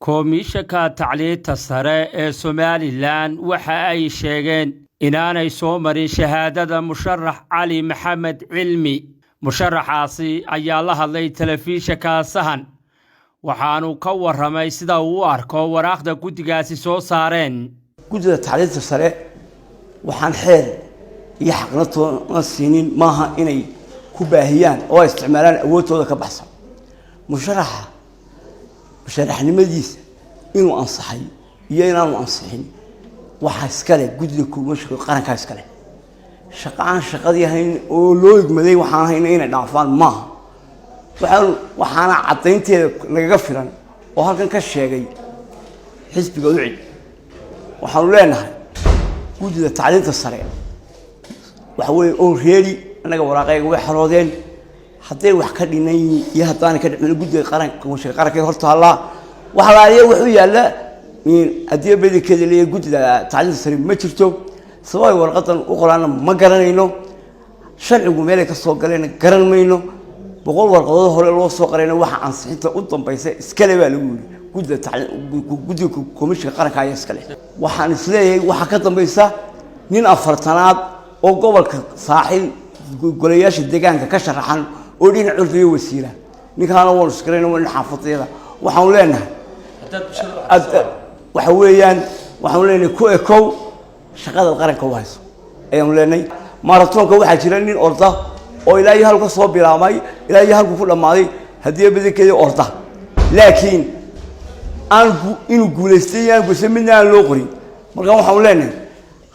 Komishanka tacliinta sare ee Somaliland waxa ay sheegeen inaanay soo marin shahaadada musharax Cali Maxamed Cilmi. Musharaxaasi ayaa la hadlay telefishinka Sahan waxaanu ka waramay sida uu u arko waraaqda guddigaasi soo saareen. Guddiga tacliinta sare waxaan xeel iyo xaqnatoona siinin maaha inay ku baahiyaan oo isticmaalaan awoodooda ka baxsan. musharaxnimadiisa inuu ansaxay iyo inaanu ansixin waxa iska leh guddiga komishanka qaranka iska leh. shaqadii hayn oo loo igmaday waxaan hayn inay dhaafaan maaha. waxaana cadaynteeda lagaga filan oo halkan ka sheegay xisbiga UCID. waxaanu leenahay guddiga tacliinta sare waxa weeye oo reeri anaga waraaqayga way xaroodeen hadday wax ka dhinay iyo haddaan ka dhicin guddiga qaranka komishanka qaranka horta Allah waxa la yahay wuxuu yaala in adiga beddelkeeda leeyahay guddiga tacliinta sare ma jirto sabab warqadan u qoraan ma garanayno sharcigu meel ka soo galeen garan mayno boqol warqadood hore loo soo qareyna waxa ansixinta u dambaysa iska leh baa lagu yiri guddiga komishanka qaranka ayaa iska leh. waxaan isleeyahay waxa ka dambaysa nin afartanaad oo gobolka saaxil golayaasha deegaanka ka sharaxan oo dhinac curdaya wasiira ninkaana wuu iskareen oo xaafadayada waxaan leenahay waxa weeyaan waxaan leenahay ku ekow shaqada qaranka u hayso ayaan leenahay maratonka waxa jira nin orda oo ilaa iyo halka soo bilaabay ilaa iyo halka ku dhamaaday hadii beddelkeeda orda laakiin inuu guuleystay aan go'aaminaa loo qorin marka waxaan leenahay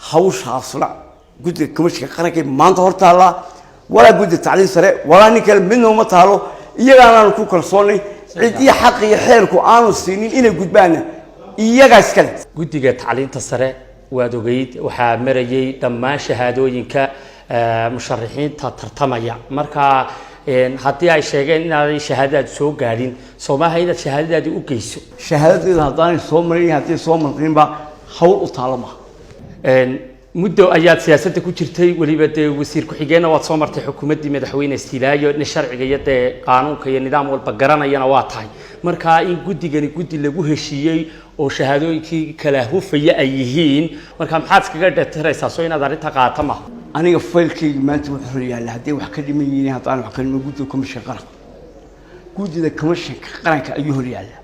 hawshaasna guddiga komishanka qaranka maanta hortaala wala guddiga tacliinta sare wala nin kale midna uma taalo iyagaana ku kalsoonay cidii xaq iyo xeerku aanu siinin inay gudbaan iyaga iska leh. guddiga tacliinta sare waad ogeyd waxaa marayay dhammaan shahaadooyinka musharaxiinta tartamaya marka haddii ay sheegeen inaanay shahaadad soo gaadhin Soomaaliya inaad shahaadadaadi u geyso shahaadadeeda haddaan soo marin haddii soo marqinba hawl u taalama muddo ayaad siyaasadda ku jirtay waliba wasiir ku xigeenna waad soo martay xukuumaddii madaxweyne Istilaayo in sharciga iyo qaanuunka iyo nidaam walba garanayana waa tahay marka in guddigani guddi lagu heshiiyay oo shahaadooyinkii kala hufaya ay yihiin marka maxaad iskaga dheeraysaa soo inaad arinta qaata ma aniga faylkayga maanta wuxuu yaalla haddii wax ka dhiman yihiin haddaan wax ka dhiman guddiga komishanka qaranka guddiga komishanka qaranka ayuu hor yaalla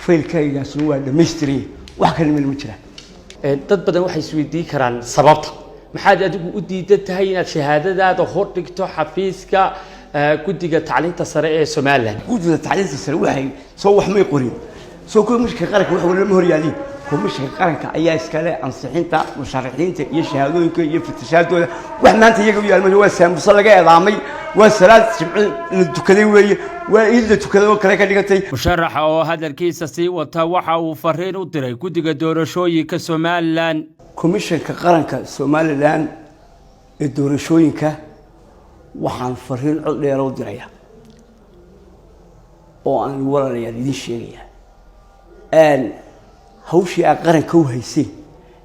faylkaygaasna waa dhammaystiran wax ka dhiman ma jiraan. dad badan waxay isweydiin karaan sababta maxaad adigu u diidan tahay inaad shahaadadaada hor dhigto xafiiska guddiga tacliinta sare ee Somaliland. guddiga tacliinta sare waxay soo wax may qorin soo komishanka qaranka waxa lama hor yaalin komishanka qaranka ayaa iska leh ansixinta musharaxiinta iyo shahaadooyinka iyo fatashaadooda wax maanta iyaga u yaalmay waa saambusa laga eedaamay waa salaad jimci la tukaday weeye waa ilda tukaday oo kale ka dhigatay. musharaxa oo hadalkiisa sii wata waxa uu fariin u diray guddiga doorashooyinka Somaliland. komishanka qaranka Somaliland ee doorashooyinka waxaan fariin cod dheer u diraya oo aan walaalayaal idin sheegaya hawshii ay qaranka u haysay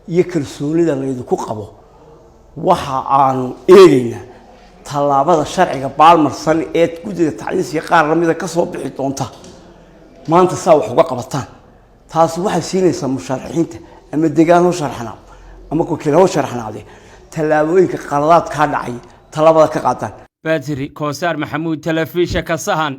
iyo kalsoonida la idinku qabo waxa aanu eegaynaa talaabada sharciga baalmarsan ee guddiga tacliinta qaar lamida ka soo bixi doonta maanta saa wax uga qabataan taas waxay siinaysaa musharaxiinta ama deegaan oo sharaxnaa ama wakiil oo sharaxnaade talaabooyinka qaladaad ka dhacay talaabada ka qaadaan. Badri Koosar Maxamuud telefishinka Sahan.